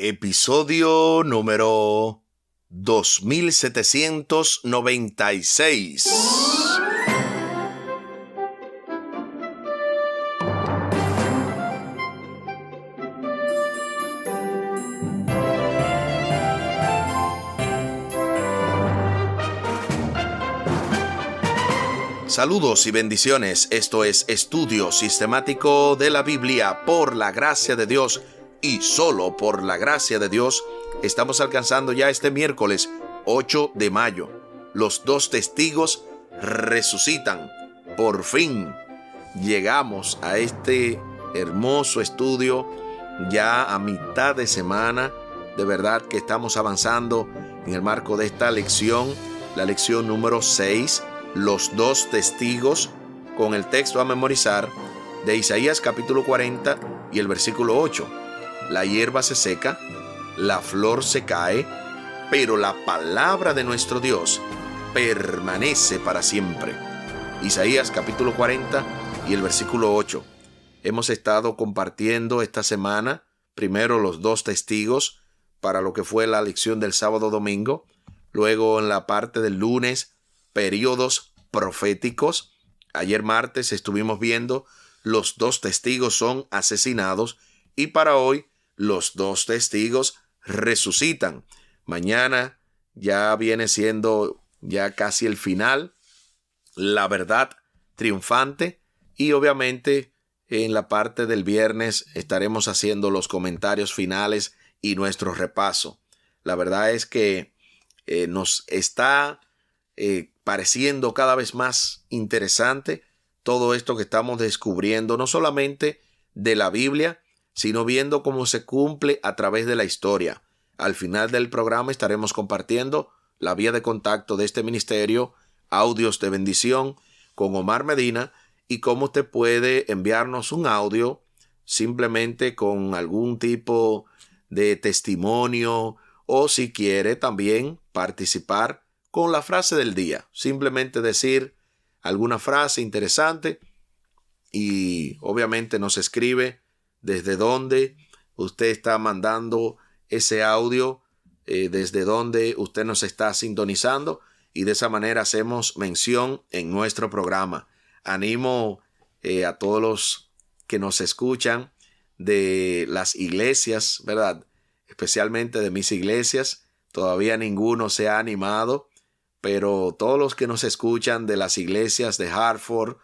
Episodio número 2796. Saludos y bendiciones. Esto es Estudio Sistemático de la Biblia por la gracia de Dios y solo por la gracia de Dios. Estamos alcanzando ya este miércoles 8 de mayo. Los dos testigos resucitan. Por fin llegamos a este hermoso estudio ya a mitad de semana. De verdad que estamos avanzando en el marco de esta lección, la lección número 6. Los dos testigos, con el texto a memorizar de Isaías capítulo 40 y el versículo 8. La hierba se seca, la flor se cae, pero la palabra de nuestro Dios permanece para siempre. Isaías capítulo 40 y el versículo 8. Hemos estado compartiendo esta semana, primero los dos testigos para lo que fue la lección del sábado domingo, luego en la parte del lunes, periodos proféticos. Ayer martes estuvimos viendo los dos testigos son asesinados y para hoy los dos testigos resucitan. Mañana ya viene siendo ya casi el final, la verdad triunfante, y obviamente en la parte del viernes estaremos haciendo los comentarios finales y nuestro repaso. La verdad es que nos está pareciendo cada vez más interesante todo esto que estamos descubriendo, no solamente de la Biblia, sino viendo cómo se cumple a través de la historia. Al final del programa estaremos compartiendo la vía de contacto de este ministerio, audios de bendición con Omar Medina, y cómo usted puede enviarnos un audio simplemente con algún tipo de testimonio, o si quiere también participar con la frase del día, simplemente decir alguna frase interesante y obviamente nos escribe desde dónde usted está mandando ese audio, desde dónde usted nos está sintonizando, y de esa manera hacemos mención en nuestro programa. Animo a todos los que nos escuchan de las iglesias, ¿verdad? Especialmente de mis iglesias. Todavía ninguno se ha animado, pero todos los que nos escuchan de las iglesias de Hartford,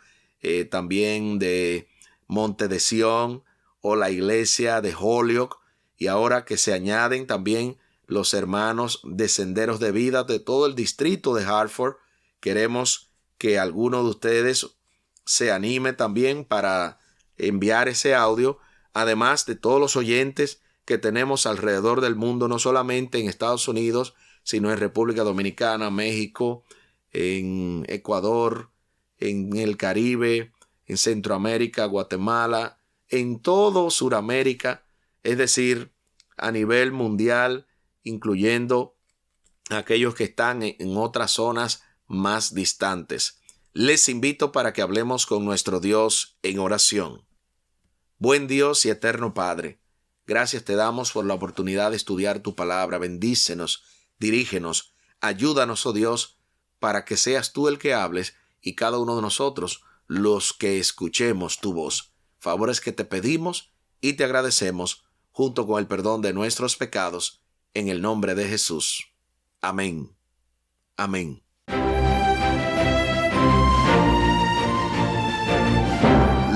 también de Monte de Sion o la iglesia de Holyoke, y ahora que se añaden también los hermanos de Senderos de Vida de todo el distrito de Hartford, queremos que alguno de ustedes se anime también para enviar ese audio, además de todos los oyentes que tenemos alrededor del mundo, no solamente en Estados Unidos, sino en República Dominicana, México, en Ecuador, en el Caribe, en Centroamérica, Guatemala, en todo Suramérica, es decir, a nivel mundial, incluyendo aquellos que están en otras zonas más distantes. Les invito para que hablemos con nuestro Dios en oración. Buen Dios y eterno Padre, gracias te damos por la oportunidad de estudiar tu palabra. Bendícenos, dirígenos, ayúdanos, oh Dios, para que seas tú el que hables y cada uno de nosotros los que escuchemos tu voz. Favores que te pedimos y te agradecemos, junto con el perdón de nuestros pecados, en el nombre de Jesús. Amén. Amén.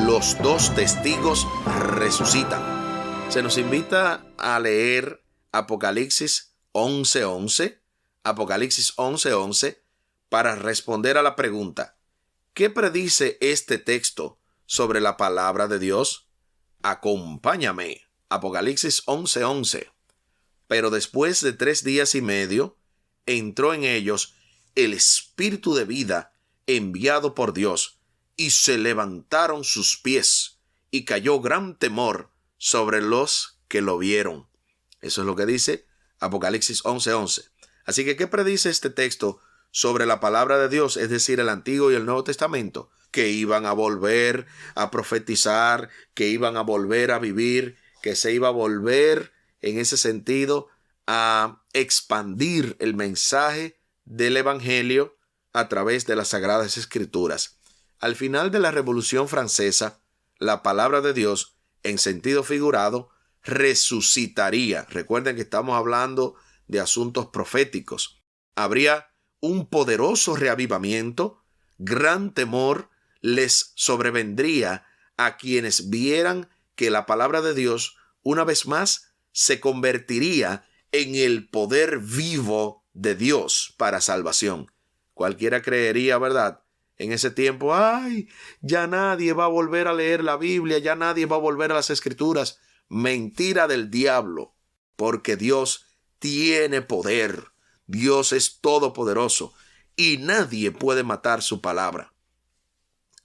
Los dos testigos resucitan. Se nos invita a leer Apocalipsis 11:11, Apocalipsis 11:11, para responder a la pregunta: ¿qué predice este texto sobre la palabra de Dios? Acompáñame. Apocalipsis 11:11. Pero después de 3 días y medio, entró en ellos el Espíritu de vida enviado por Dios, y se levantaron sus pies, y cayó gran temor sobre los que lo vieron. Eso es lo que dice Apocalipsis 11:11. Así que, ¿qué predice este texto sobre la palabra de Dios, es decir, el Antiguo y el Nuevo Testamento? Que iban a volver a profetizar, que iban a volver a vivir, que se iba a volver en ese sentido a expandir el mensaje del Evangelio a través de las Sagradas Escrituras. Al final de la Revolución Francesa, la palabra de Dios, en sentido figurado, resucitaría. Recuerden que estamos hablando de asuntos proféticos. Habría un poderoso reavivamiento, gran temor les sobrevendría a quienes vieran que la palabra de Dios, una vez más, se convertiría en el poder vivo de Dios para salvación. Cualquiera creería, ¿verdad?, en ese tiempo, ya nadie va a volver a leer la Biblia, ya nadie va a volver a las Escrituras. Mentira del diablo, porque Dios tiene poder. Dios es todopoderoso y nadie puede matar su palabra.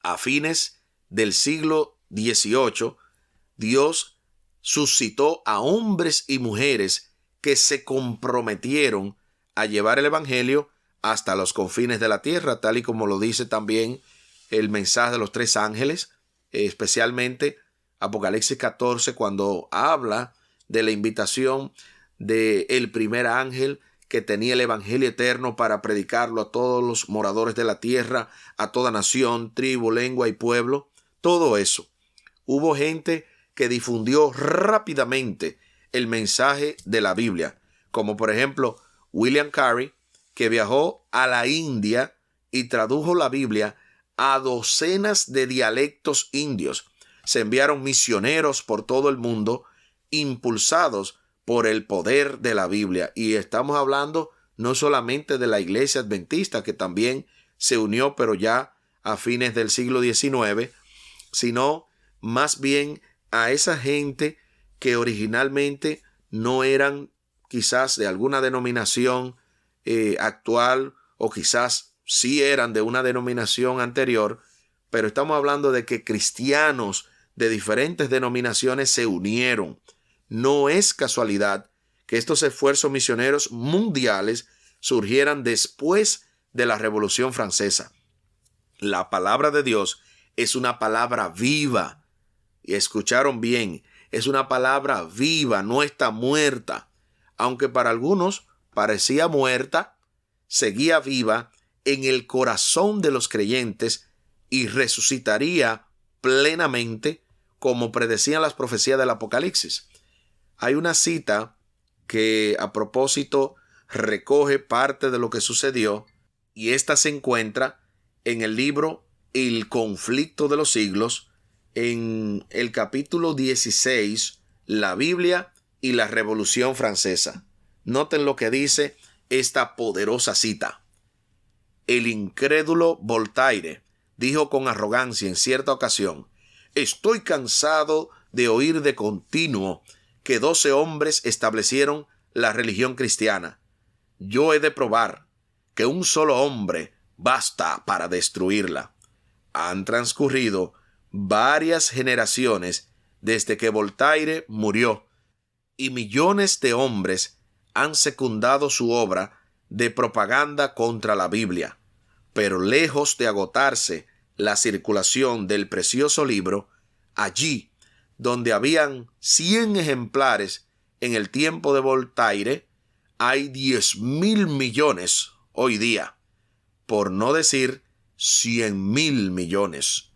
A fines del siglo XVIII, Dios suscitó a hombres y mujeres que se comprometieron a llevar el Evangelio hasta los confines de la tierra, tal y como lo dice también el mensaje de los 3 ángeles, especialmente Apocalipsis 14, cuando habla de la invitación del primer ángel que tenía el Evangelio eterno para predicarlo a todos los moradores de la tierra, a toda nación, tribu, lengua y pueblo. Todo eso. Hubo gente que difundió rápidamente el mensaje de la Biblia, como por ejemplo William Carey, que viajó a la India y tradujo la Biblia a docenas de dialectos indios. Se enviaron misioneros por todo el mundo, impulsados por el poder de la Biblia. Y estamos hablando no solamente de la Iglesia Adventista, que también se unió, pero ya a fines del siglo XIX, sino más bien a esa gente que originalmente no eran quizás de alguna denominación actual, o quizás sí eran de una denominación anterior, pero estamos hablando de que cristianos de diferentes denominaciones se unieron. No es casualidad que estos esfuerzos misioneros mundiales surgieran después de la Revolución Francesa. La palabra de Dios es una palabra viva. Y escucharon bien, es una palabra viva, no está muerta. Aunque para algunos parecía muerta, seguía viva en el corazón de los creyentes y resucitaría plenamente, como predecían las profecías del Apocalipsis. Hay una cita que a propósito recoge parte de lo que sucedió, y esta se encuentra en el libro El conflicto de los siglos, en el capítulo 16, la Biblia y la Revolución Francesa. Noten lo que dice esta poderosa cita. El incrédulo Voltaire dijo con arrogancia en cierta ocasión: estoy cansado de oír de continuo que 12 hombres establecieron la religión cristiana. Yo he de probar que un solo hombre basta para destruirla. Han transcurrido varias generaciones desde que Voltaire murió, y millones de hombres han secundado su obra de propaganda contra la Biblia. Pero lejos de agotarse la circulación del precioso libro, allí donde habían 100 ejemplares en el tiempo de Voltaire, hay 10.000 millones hoy día, por no decir 100.000 millones.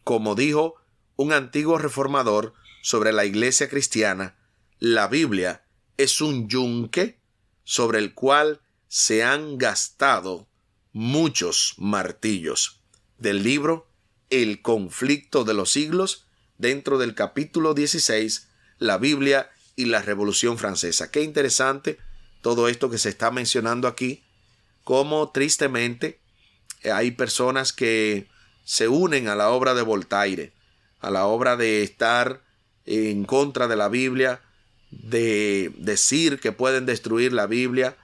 Como dijo un antiguo reformador sobre la iglesia cristiana, la Biblia es un yunque sobre el cual se han gastado muchos martillos. Del libro El conflicto de los siglos, dentro del capítulo 16, la Biblia y la Revolución Francesa. Qué interesante todo esto que se está mencionando aquí, cómo tristemente hay personas que se unen a la obra de Voltaire, a la obra de estar en contra de la Biblia, de decir que pueden destruir la Biblia,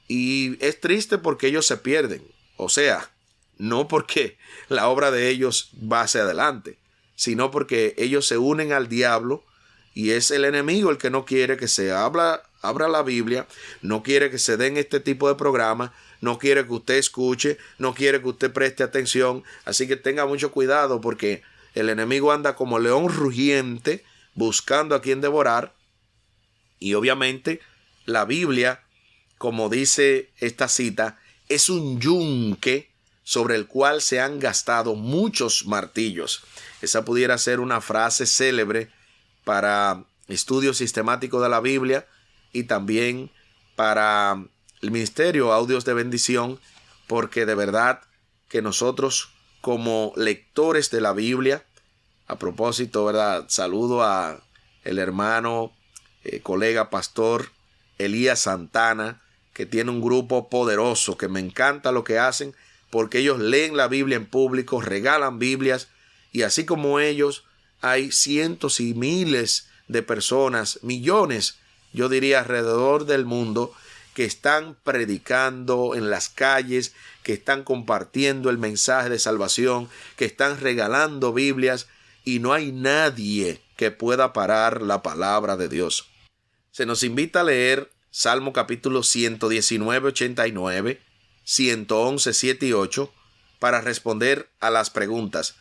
y es triste porque ellos se pierden. O sea, no porque la obra de ellos va hacia adelante, sino porque ellos se unen al diablo, y es el enemigo el que no quiere que se abra la Biblia, no quiere que se den este tipo de programas, no quiere que usted escuche, no quiere que usted preste atención. Así que tenga mucho cuidado, porque el enemigo anda como león rugiente buscando a quien devorar, Y obviamente la Biblia, como dice esta cita, es un yunque sobre el cual se han gastado muchos martillos. Esa pudiera ser una frase célebre para estudio sistemático de la Biblia y también para el ministerio Audios de Bendición, porque de verdad que nosotros como lectores de la Biblia, a propósito, ¿verdad? Saludo a el hermano, colega pastor Elías Santana, que tiene un grupo poderoso, que me encanta lo que hacen, porque ellos leen la Biblia en público, regalan Biblias, y así como ellos, hay cientos y miles de personas, millones, yo diría alrededor del mundo, que están predicando en las calles, que están compartiendo el mensaje de salvación, que están regalando Biblias, y no hay nadie que pueda parar la palabra de Dios. Se nos invita a leer Salmo capítulo 119, 89, 111, 7 y 8 para responder a las preguntas: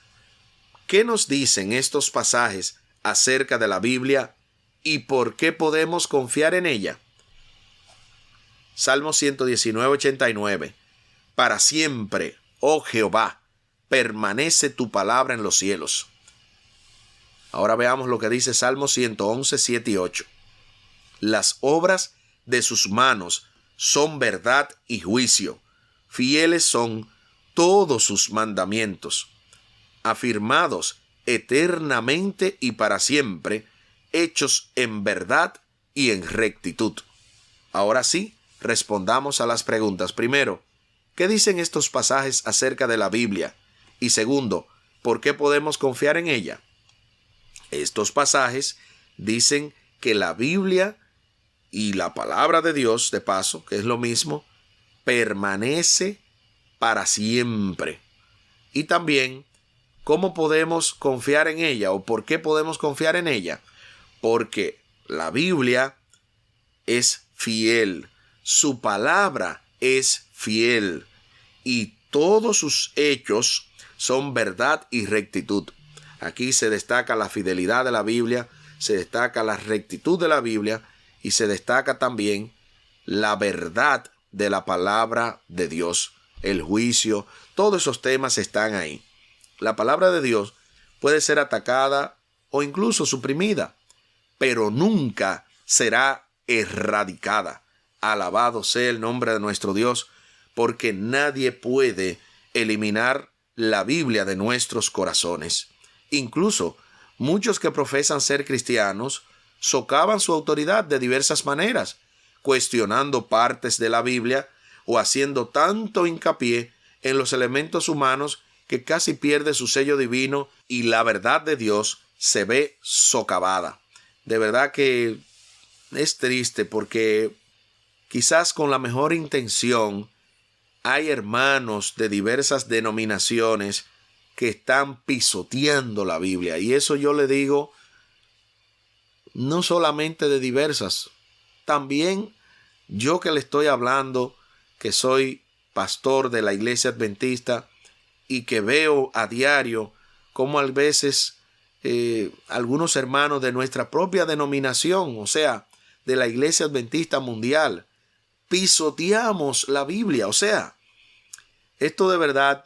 ¿qué nos dicen estos pasajes acerca de la Biblia y por qué podemos confiar en ella? Salmo 119, 89. Para siempre, oh Jehová, permanece tu palabra en los cielos. Ahora veamos lo que dice Salmo 111, 7 y 8. Las obras de sus manos son verdad y juicio. Fieles son todos sus mandamientos, afirmados eternamente y para siempre, hechos en verdad y en rectitud. Ahora sí, respondamos a las preguntas. Primero, ¿qué dicen estos pasajes acerca de la Biblia? Y segundo, ¿por qué podemos confiar en ella? Estos pasajes dicen que la Biblia y la palabra de Dios, de paso, que es lo mismo, permanece para siempre. Y también, ¿cómo podemos confiar en ella o por qué podemos confiar en ella? Porque la Biblia es fiel, su palabra es fiel y todos sus hechos son verdad y rectitud. Aquí se destaca la fidelidad de la Biblia, se destaca la rectitud de la Biblia y se destaca también la verdad de la palabra de Dios, el juicio, todos esos temas están ahí. La palabra de Dios puede ser atacada o incluso suprimida, pero nunca será erradicada. Alabado sea el nombre de nuestro Dios, porque nadie puede eliminar la Biblia de nuestros corazones. Incluso muchos que profesan ser cristianos socavan su autoridad de diversas maneras, cuestionando partes de la Biblia o haciendo tanto hincapié en los elementos humanos que casi pierde su sello divino y la verdad de Dios se ve socavada. De verdad que es triste porque quizás con la mejor intención hay hermanos de diversas denominaciones que están pisoteando la Biblia. Y eso yo le digo, no solamente de diversas, también yo que le estoy hablando, que soy pastor de la Iglesia Adventista y que veo a diario cómo a veces algunos hermanos de nuestra propia denominación, o sea, de la Iglesia Adventista Mundial, pisoteamos la Biblia. O sea, esto de verdad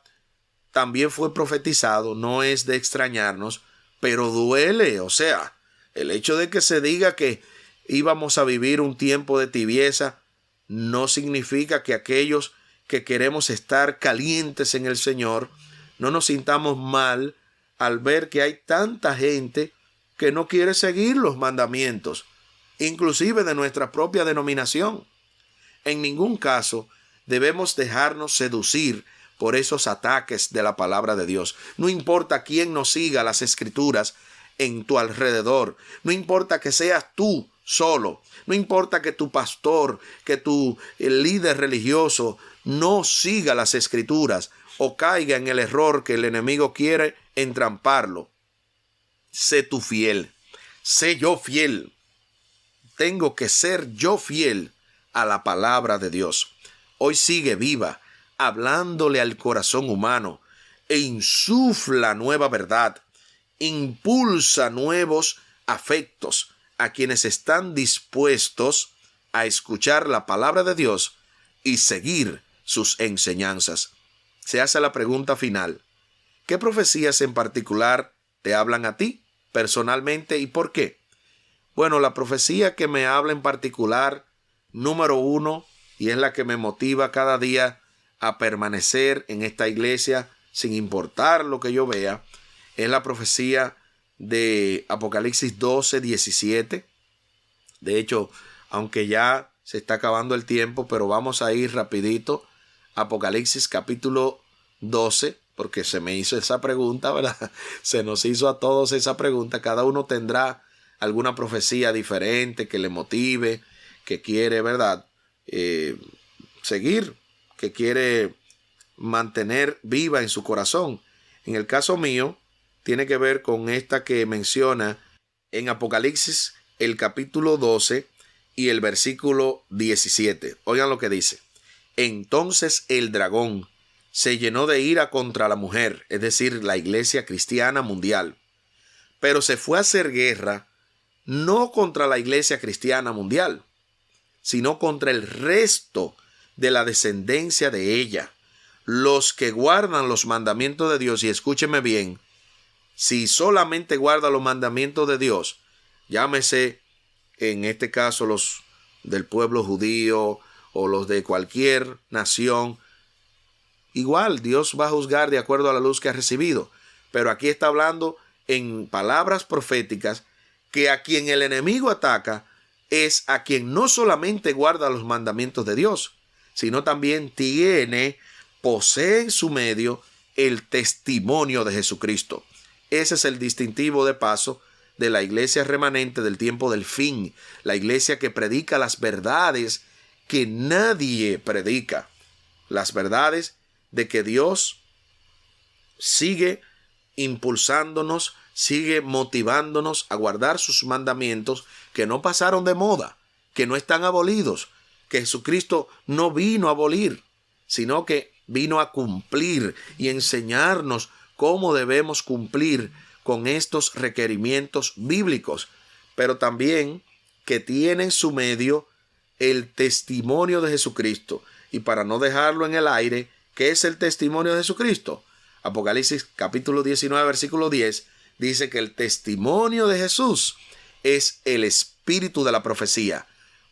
también fue profetizado, no es de extrañarnos, pero duele. O sea, el hecho de que se diga que íbamos a vivir un tiempo de tibieza no significa que aquellos que queremos estar calientes en el Señor no nos sintamos mal al ver que hay tanta gente que no quiere seguir los mandamientos, inclusive de nuestra propia denominación. En ningún caso debemos dejarnos seducir por esos ataques de la palabra de Dios. No importa quién nos siga las Escrituras en tu alrededor, no importa que seas tú solo, no importa que tu pastor, que tu líder religioso no siga las Escrituras o caiga en el error que el enemigo quiere entramparlo. Sé tú fiel, sé yo fiel. Tengo que ser yo fiel a la palabra de Dios. Hoy sigue viva, hablándole al corazón humano e insufla nueva verdad, impulsa nuevos afectos, a quienes están dispuestos a escuchar la palabra de Dios y seguir sus enseñanzas. Se hace la pregunta final: ¿qué profecías en particular te hablan a ti personalmente y por qué? Bueno, la profecía que me habla en particular, número uno, y es la que me motiva cada día a permanecer en esta iglesia sin importar lo que yo vea, es la profecía de Apocalipsis 12:17. De hecho, aunque ya se está acabando el tiempo, pero vamos a ir rapidito. Apocalipsis capítulo 12, porque se me hizo esa pregunta, ¿verdad? Se nos hizo a todos esa pregunta. Cada uno tendrá alguna profecía diferente que le motive, que quiere, ¿verdad? Seguir, que quiere mantener viva en su corazón. En el caso mío, tiene que ver con esta que menciona en Apocalipsis el capítulo 12 y el versículo 17. Oigan lo que dice: entonces el dragón se llenó de ira contra la mujer, es decir, la iglesia cristiana mundial, pero se fue a hacer guerra no contra la iglesia cristiana mundial, sino contra el resto de la descendencia de ella, los que guardan los mandamientos de Dios. Y escúcheme bien, si solamente guarda los mandamientos de Dios, llámese en este caso los del pueblo judío o los de cualquier nación, igual Dios va a juzgar de acuerdo a la luz que ha recibido. Pero aquí está hablando en palabras proféticas que a quien el enemigo ataca es a quien no solamente guarda los mandamientos de Dios, sino también posee en su medio el testimonio de Jesucristo. Ese es el distintivo de paso de la iglesia remanente del tiempo del fin, la iglesia que predica las verdades que nadie predica, las verdades de que Dios sigue impulsándonos, sigue motivándonos a guardar sus mandamientos que no pasaron de moda, que no están abolidos, que Jesucristo no vino a abolir, sino que vino a cumplir y enseñarnos cómo debemos cumplir con estos requerimientos bíblicos, pero también que tiene en su medio el testimonio de Jesucristo. Y para no dejarlo en el aire, ¿qué es el testimonio de Jesucristo? Apocalipsis capítulo 19, versículo 10, dice que el testimonio de Jesús es el espíritu de la profecía.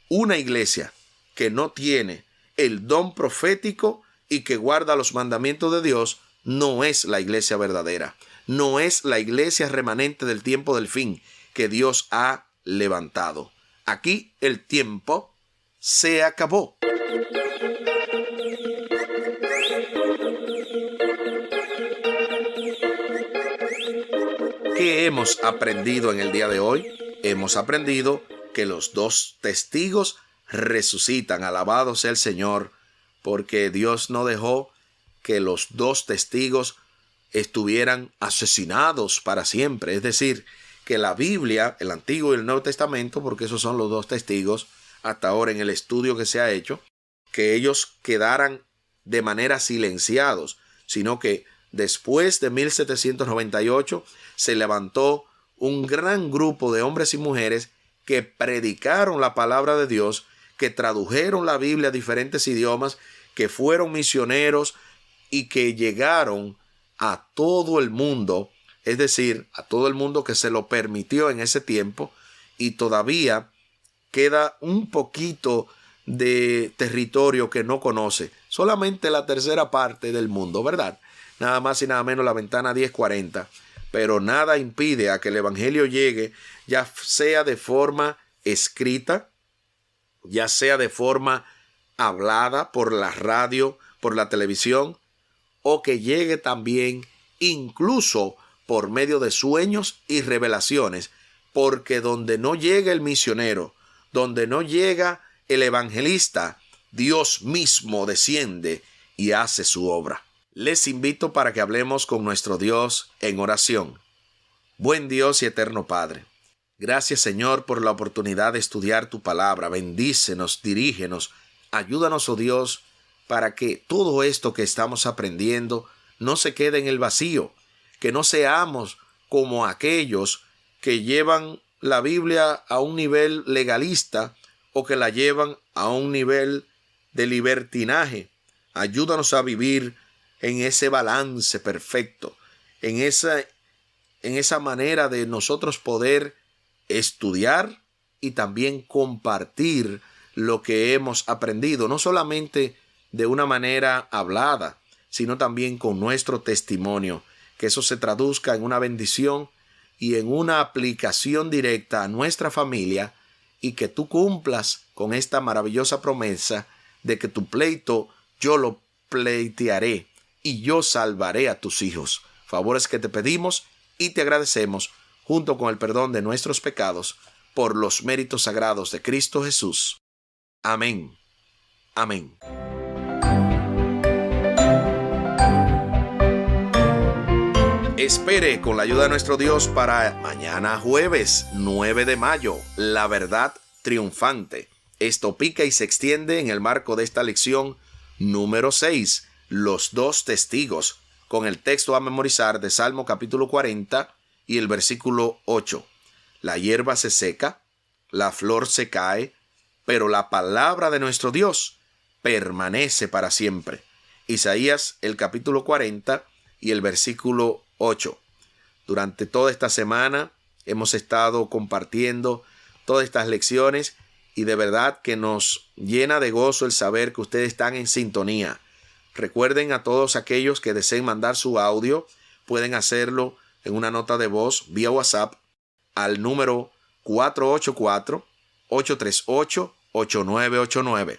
Una iglesia que no tiene el don profético y que guarda los mandamientos de Dios no es la iglesia verdadera, no es la iglesia remanente del tiempo del fin que Dios ha levantado. Aquí el tiempo se acabó. ¿Qué hemos aprendido en el día de hoy? Hemos aprendido que los dos testigos resucitan. Alabado sea el Señor, porque Dios no dejó que los dos testigos estuvieran asesinados para siempre. Es decir, que la Biblia, el Antiguo y el Nuevo Testamento, porque esos son los dos testigos hasta ahora en el estudio que se ha hecho, que ellos quedaran de manera silenciados, sino que después de 1798 se levantó un gran grupo de hombres y mujeres que predicaron la palabra de Dios, que tradujeron la Biblia a diferentes idiomas, que fueron misioneros y que llegaron a todo el mundo, es decir, a todo el mundo que se lo permitió en ese tiempo, y todavía queda un poquito de territorio que no conoce, solamente la tercera parte del mundo, ¿verdad? Nada más y nada menos la ventana 1040, pero nada impide a que el evangelio llegue, ya sea de forma escrita, ya sea de forma hablada por la radio, por la televisión, o que llegue también incluso por medio de sueños y revelaciones, porque donde no llega el misionero, donde no llega el evangelista, Dios mismo desciende y hace su obra. Les invito para que hablemos con nuestro Dios en oración. Buen Dios y eterno Padre, gracias Señor por la oportunidad de estudiar tu palabra. Bendícenos, dirígenos, ayúdanos, oh Dios, para que todo esto que estamos aprendiendo no se quede en el vacío, que no seamos como aquellos que llevan la Biblia a un nivel legalista o que la llevan a un nivel de libertinaje. Ayúdanos a vivir en ese balance perfecto, en esa manera de nosotros poder estudiar y también compartir lo que hemos aprendido, no solamente de una manera hablada, sino también con nuestro testimonio, que eso se traduzca en una bendición y en una aplicación directa a nuestra familia, y que tú cumplas con esta maravillosa promesa de que tu pleito yo lo pleitearé y yo salvaré a tus hijos. Favores que te pedimos y te agradecemos, junto con el perdón de nuestros pecados, por los méritos sagrados de Cristo Jesús. Amén. Amén. Espere con la ayuda de nuestro Dios para mañana jueves 9 de mayo, la verdad triunfante. Esto pica y se extiende en el marco de esta lección número 6, los dos testigos, con el texto a memorizar de Salmo capítulo 40 y el versículo 8. La hierba se seca, la flor se cae, pero la palabra de nuestro Dios permanece para siempre. Isaías el capítulo 40 y el versículo 8. Durante toda esta semana hemos estado compartiendo todas estas lecciones y de verdad que nos llena de gozo el saber que ustedes están en sintonía. Recuerden, a todos aquellos que deseen mandar su audio, pueden hacerlo en una nota de voz vía WhatsApp al número 484-838-8989.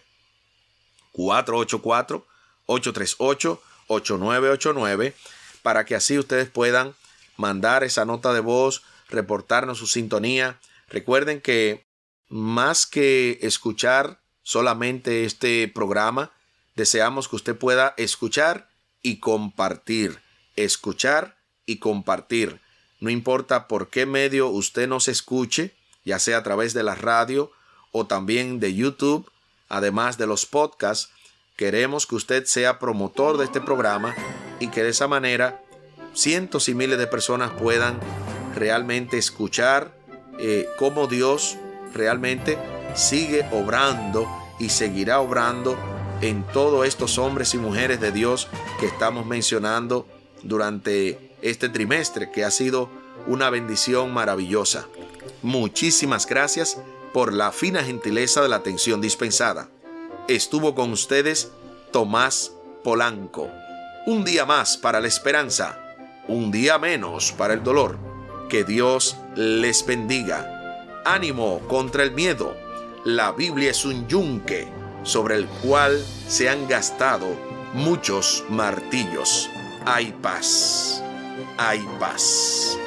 484-838-8989, para que así ustedes puedan mandar esa nota de voz, reportarnos su sintonía. Recuerden que más que escuchar solamente este programa, deseamos que usted pueda escuchar y compartir. Escuchar y compartir. No importa por qué medio usted nos escuche, ya sea a través de la radio o también de YouTube, además de los podcasts. Queremos que usted sea promotor de este programa y que de esa manera cientos y miles de personas puedan realmente escuchar cómo Dios realmente sigue obrando y seguirá obrando en todos estos hombres y mujeres de Dios que estamos mencionando durante este trimestre, que ha sido una bendición maravillosa. Muchísimas gracias por la fina gentileza de la atención dispensada. Estuvo con ustedes Tomás Polanco. Un día más para la esperanza, un día menos para el dolor. Que Dios les bendiga. Ánimo contra el miedo. La Biblia es un yunque sobre el cual se han gastado muchos martillos. Hay paz. Hay paz.